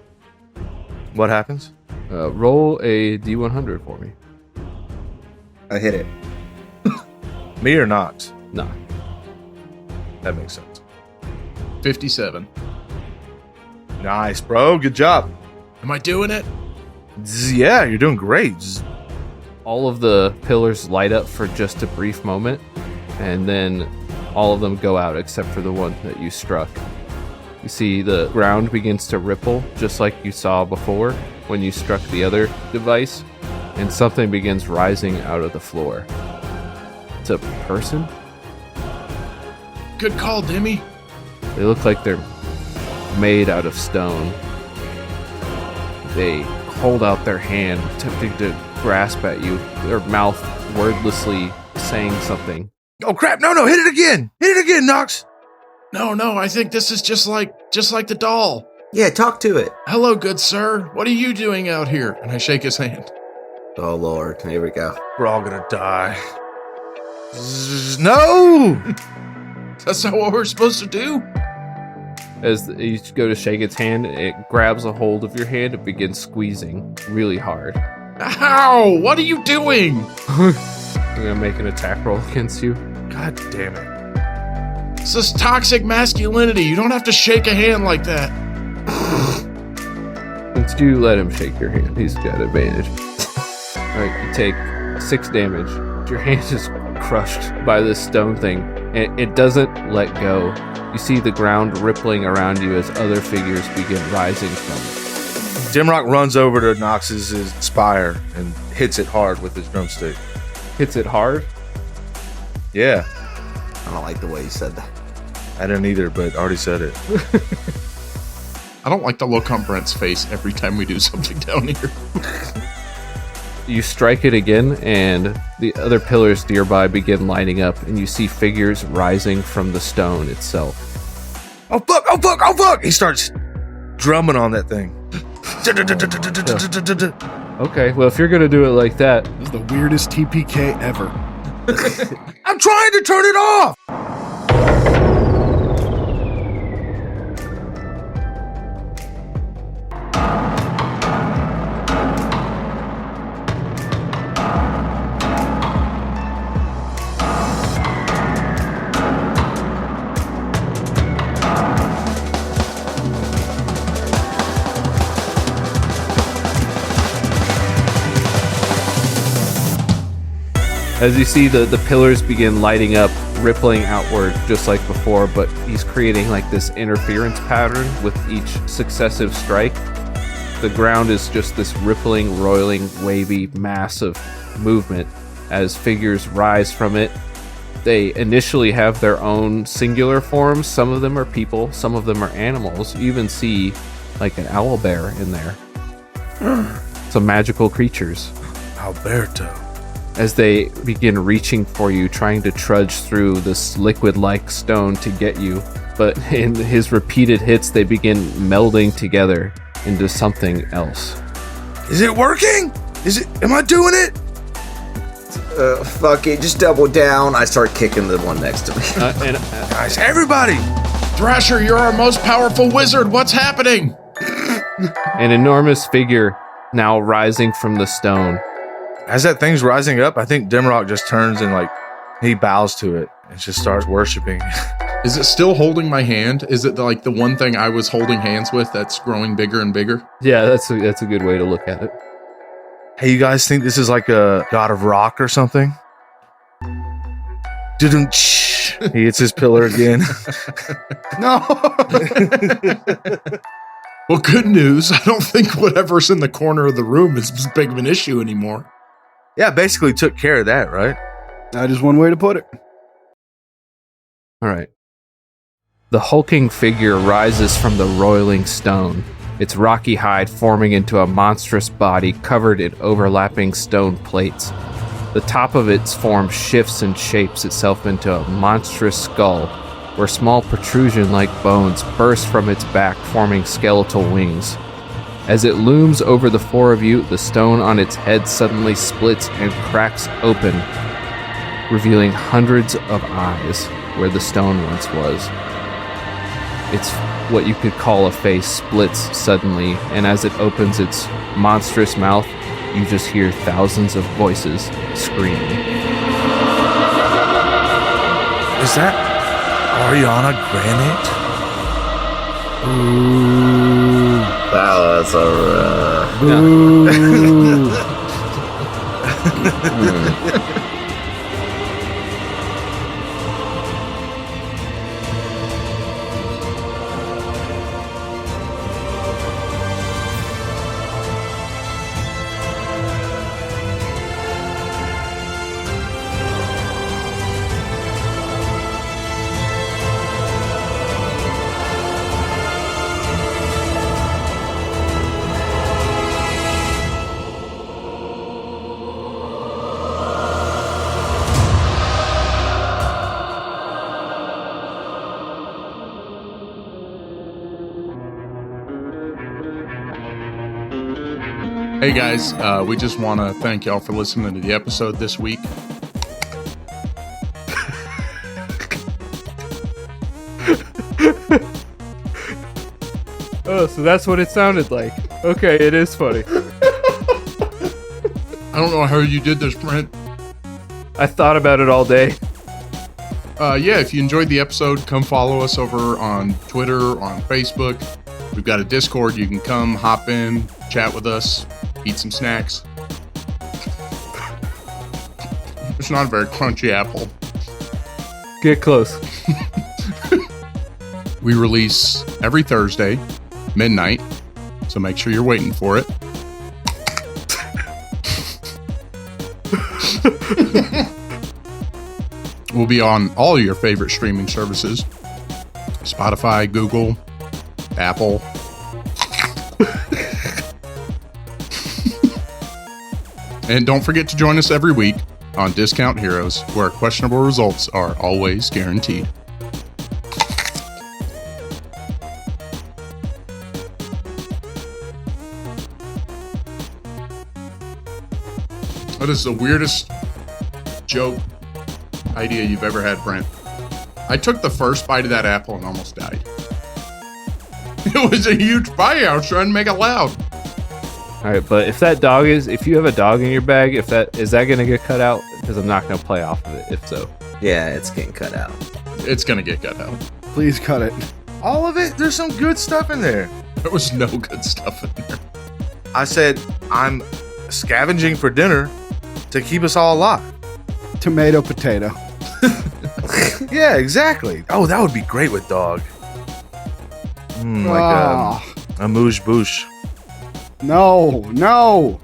What happens? Roll a D100 for me. I hit it. Me or Nox? No. That makes sense. 57. Nice, bro. Good job. Am I doing it? Zzz, yeah, you're doing great. Zzz. All of the pillars light up for just a brief moment, and then all of them go out except for the one that you struck. You see the ground begins to ripple, just like you saw before when you struck the other device, and something begins rising out of the floor. It's a person? Good call, Demi. They look like they're made out of stone. They hold out their hand, attempting to grasp at you, their mouth wordlessly saying something. Oh crap! No! Hit it again! Hit it again, Nox! No, I think this is just like the doll. Yeah, talk to it. Hello, good sir. What are you doing out here? And I shake his hand. Oh, Lord. Here we go. We're all gonna die. Zzz, no! That's not what we're supposed to do? As you go to shake its hand, it grabs a hold of your hand and begins squeezing really hard. Ow! What are you doing? I'm gonna make an attack roll against you. God damn it. This is toxic masculinity. You don't have to shake a hand like that. Since you let him shake your hand, he's got advantage. Alright, you take 6 damage. Your hand is crushed by this stone thing, and it doesn't let go. You see the ground rippling around you as other figures begin rising from it. Dimrock runs over to Nox's spire and hits it hard with his drumstick. Hits it hard? Yeah. I don't like the way you said that. I didn't either, but already said it. I don't like the look on Brent's face every time we do something down here. You strike it again, and the other pillars nearby begin lining up, and you see figures rising from the stone itself. Oh fuck, oh fuck, oh fuck! He starts drumming on that thing. Okay, well, if you're gonna do it like that, This is the weirdest TPK ever. I'm trying to turn it off! as you see the pillars begin lighting up, rippling outward just like before, but he's creating like this interference pattern with each successive strike. The ground is just this rippling, roiling, wavy mass of movement as figures rise from it. They initially have their own singular forms. Some of them are people, some of them are animals. You even see like an owl bear in there. Some magical creatures. Alberto. As they begin reaching for you, trying to trudge through this liquid-like stone to get you. But in his repeated hits, they begin melding together into something else. Is it working? Am I doing it? Fuck it, just double down. I start kicking the one next to me. Guys, everybody! Thrasher, you're our most powerful wizard. What's happening? An enormous figure now rising from the stone. As that thing's rising up, I think Dimrock just turns and he bows to it and just starts worshiping. Is it still holding my hand? Is it like the one thing I was holding hands with that's growing bigger and bigger? Yeah, that's a good way to look at it. Hey, you guys think this is like a god of rock or something? He hits his pillar again. No. Well, good news. I don't think whatever's in the corner of the room is as big of an issue anymore. Yeah, basically took care of that, right? That is one way to put it. All right. The hulking figure rises from the roiling stone, its rocky hide forming into a monstrous body covered in overlapping stone plates. The top of its form shifts and shapes itself into a monstrous skull, where small protrusion-like bones burst from its back, forming skeletal wings. As it looms over the four of you, the stone on its head suddenly splits and cracks open, revealing hundreds of eyes where the stone once was. It's what you could call a face splits suddenly, and as it opens its monstrous mouth, you just hear thousands of voices screaming. Is that Ariana Granite? Ooh. Wow, that's a Hey guys, we just want to thank y'all for listening to the episode this week. Oh, so that's what it sounded like. Okay, it is funny. I don't know how you did this, Brent. I thought about it all day. Yeah, if you enjoyed the episode, come follow us over on Twitter, on Facebook. We've got a Discord. You can come, hop in, chat with us, eat some snacks. It's not a very crunchy apple. Get close. We release every Thursday, midnight, so make sure you're waiting for it. We'll be on all your favorite streaming services: Spotify, Google, Apple. And don't forget to join us every week on Discount Heroes, where questionable results are always guaranteed. That is the weirdest joke idea you've ever had, Brent. I took the first bite of that apple and almost died. It was a huge bite. I was trying to make it loud. All right, but if you have a dog in your bag, is that gonna get cut out? Because I'm not gonna play off of it. If so, Yeah, it's getting cut out. It's gonna get cut out. Please cut it. All of it? There's some good stuff in there. There was no good stuff in there. I said, I'm scavenging for dinner to keep us all alive. Tomato, potato. Yeah, exactly. Oh, that would be great with dog. Like Ah, a mouche bouche. no.